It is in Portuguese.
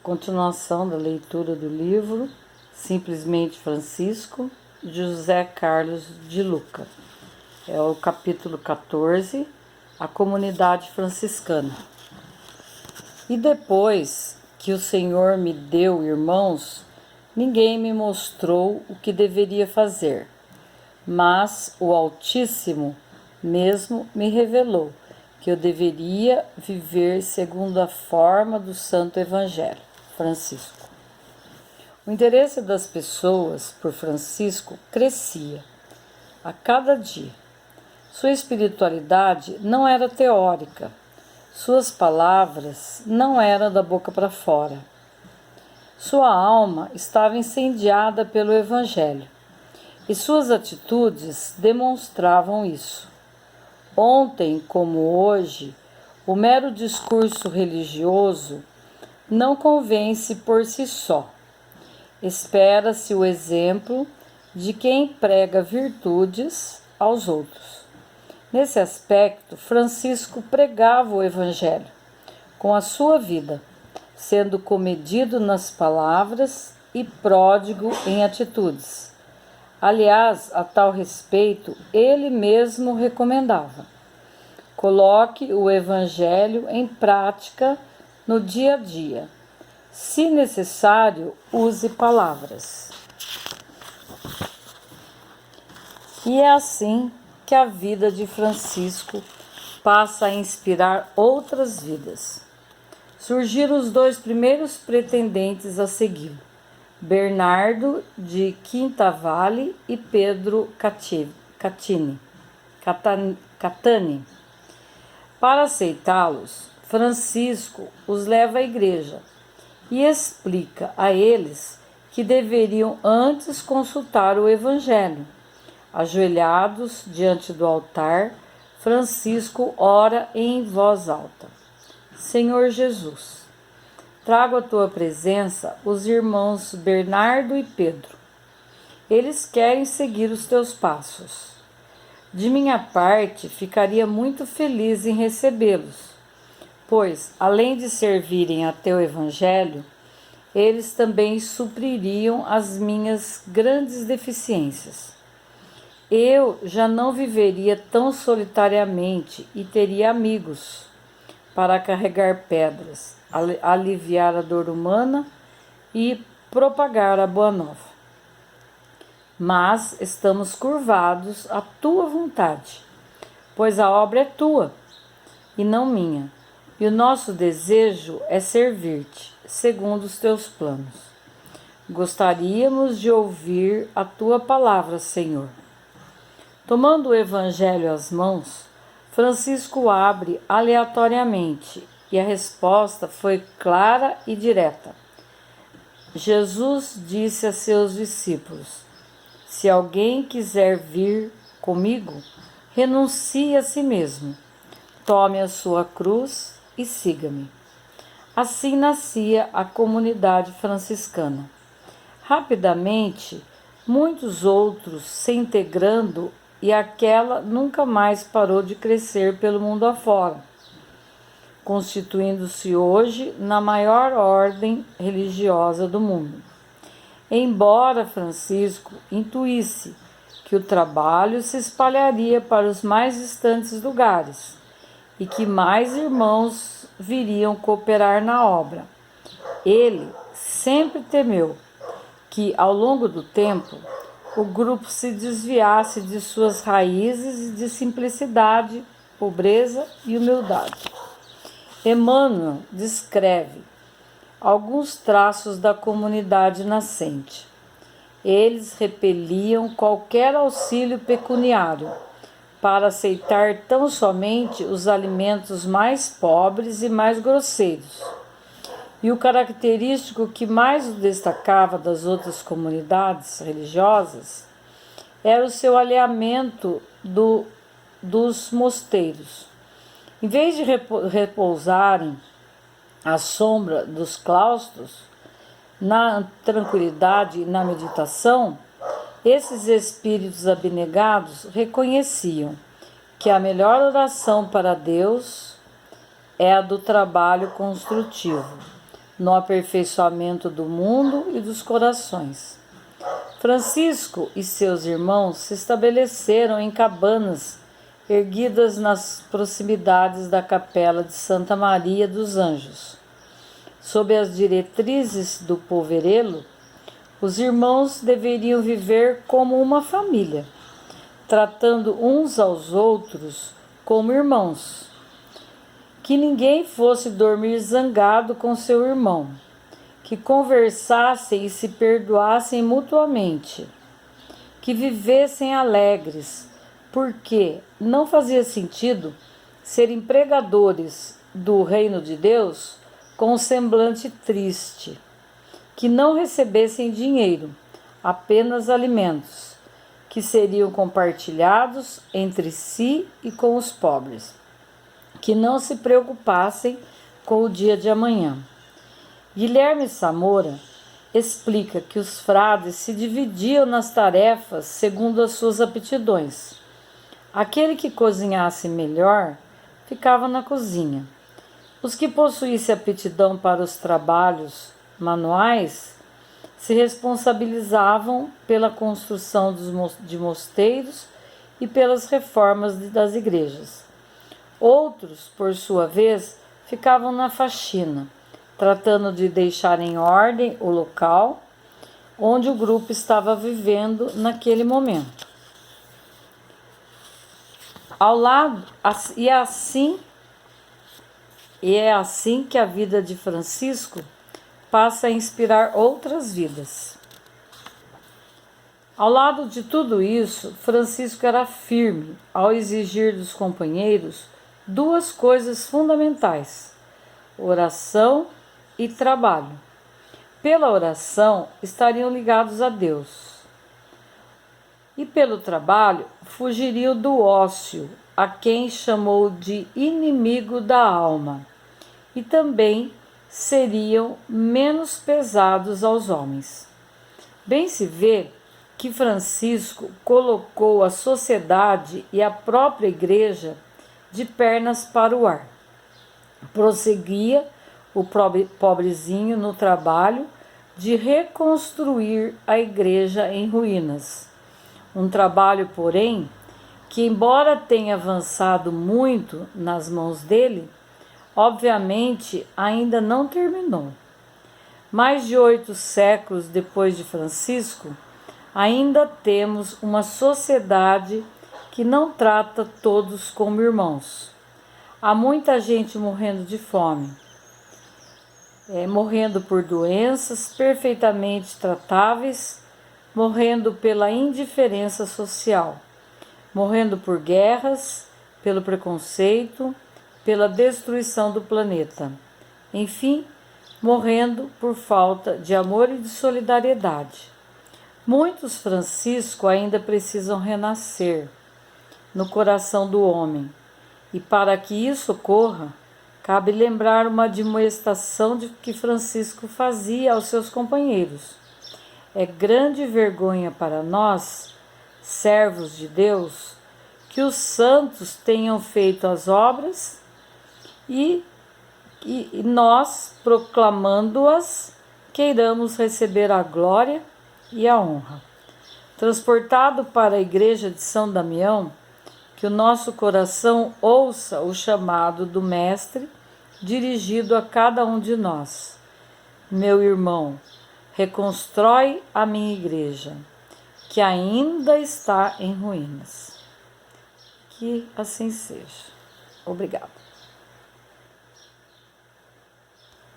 Continuação da leitura do livro Simplesmente Francisco, de José Carlos de Luca. É o capítulo 14, a comunidade franciscana. E depois que o Senhor me deu irmãos, ninguém me mostrou o que deveria fazer, mas o Altíssimo mesmo me revelou que eu deveria viver segundo a forma do Santo Evangelho. Francisco. O interesse das pessoas por Francisco crescia a cada dia. Sua espiritualidade não era teórica, suas palavras não eram da boca para fora. Sua alma estava incendiada pelo Evangelho e suas atitudes demonstravam isso. Ontem, como hoje, o mero discurso religioso não convence por si só. Espera-se o exemplo de quem prega virtudes aos outros. Nesse aspecto, Francisco pregava o Evangelho com a sua vida, sendo comedido nas palavras e pródigo em atitudes. Aliás, a tal respeito, ele mesmo recomendava: coloque o Evangelho em prática no dia a dia. Se necessário, use palavras. E é assim que a vida de Francisco passa a inspirar outras vidas. Surgiram os dois primeiros pretendentes a segui-lo, Bernardo de Quintavalle e Pedro Catani. Para aceitá-los, Francisco os leva à igreja e explica a eles que deveriam antes consultar o Evangelho. Ajoelhados diante do altar, Francisco ora em voz alta: Senhor Jesus, trago à tua presença os irmãos Bernardo e Pedro. Eles querem seguir os teus passos. De minha parte, ficaria muito feliz em recebê-los, pois, além de servirem a teu Evangelho, eles também supririam as minhas grandes deficiências. Eu já não viveria tão solitariamente e teria amigos para carregar pedras, aliviar a dor humana e propagar a boa nova. Mas estamos curvados à tua vontade, pois a obra é tua e não minha, e o nosso desejo é servir-te, segundo os teus planos. Gostaríamos de ouvir a tua palavra, Senhor. Tomando o Evangelho às mãos, Francisco abre aleatoriamente, e a resposta foi clara e direta. Jesus disse a seus discípulos: se alguém quiser vir comigo, renuncie a si mesmo, tome a sua cruz e siga-me. Assim nascia a comunidade franciscana. Rapidamente, muitos outros se integrando, e aquela nunca mais parou de crescer pelo mundo afora, constituindo-se hoje na maior ordem religiosa do mundo. Embora Francisco intuísse que o trabalho se espalharia para os mais distantes lugares e que mais irmãos viriam cooperar na obra, ele sempre temeu que, ao longo do tempo, o grupo se desviasse de suas raízes de simplicidade, pobreza e humildade. Emmanuel descreve alguns traços da comunidade nascente. Eles repeliam qualquer auxílio pecuniário para aceitar tão somente os alimentos mais pobres e mais grosseiros. E o característico que mais o destacava das outras comunidades religiosas era o seu alheamento dos mosteiros. Em vez de repousarem à sombra dos claustros, na tranquilidade e na meditação, esses espíritos abnegados reconheciam que a melhor oração para Deus é a do trabalho construtivo, no aperfeiçoamento do mundo e dos corações. Francisco e seus irmãos se estabeleceram em cabanas erguidas nas proximidades da capela de Santa Maria dos Anjos. Sob as diretrizes do poverelo, os irmãos deveriam viver como uma família, tratando uns aos outros como irmãos. Que ninguém fosse dormir zangado com seu irmão, que conversassem e se perdoassem mutuamente, que vivessem alegres, porque não fazia sentido serem pregadores do reino de Deus com um semblante triste, que não recebessem dinheiro, apenas alimentos, que seriam compartilhados entre si e com os pobres, que não se preocupassem com o dia de amanhã. Guilherme Samora explica que os frades se dividiam nas tarefas segundo as suas aptidões. Aquele que cozinhasse melhor ficava na cozinha. Os que possuíssem aptidão para os trabalhos manuais se responsabilizavam pela construção de mosteiros e pelas reformas das igrejas. Outros, por sua vez, ficavam na faxina, tratando de deixar em ordem o local onde o grupo estava vivendo naquele momento. É assim que a vida de Francisco passa a inspirar outras vidas. Ao lado de tudo isso, Francisco era firme ao exigir dos companheiros duas coisas fundamentais: oração e trabalho. Pela oração, estariam ligados a Deus. E pelo trabalho, fugiriam do ócio, a quem chamou de inimigo da alma, e também seriam menos pesados aos homens. Bem se vê que Francisco colocou a sociedade e a própria igreja de pernas para o ar. Prosseguia o pobrezinho no trabalho de reconstruir a igreja em ruínas. Um trabalho, porém, que, embora tenha avançado muito nas mãos dele, obviamente ainda não terminou. Mais de 8 séculos depois de Francisco, ainda temos uma sociedade que não trata todos como irmãos. Há muita gente morrendo de fome, morrendo por doenças perfeitamente tratáveis, morrendo pela indiferença social, morrendo por guerras, pelo preconceito, pela destruição do planeta. Enfim, morrendo por falta de amor e de solidariedade. Muitos Francisco ainda precisam renascer no coração do homem, e para que isso ocorra, cabe lembrar uma admoestação que Francisco fazia aos seus companheiros. É grande vergonha para nós, servos de Deus, que os santos tenham feito as obras e nós, proclamando-as, queiramos receber a glória e a honra. Transportado para a igreja de São Damião, que o nosso coração ouça o chamado do Mestre dirigido a cada um de nós. Meu irmão, reconstrói a minha igreja, que ainda está em ruínas. Que assim seja. Obrigada.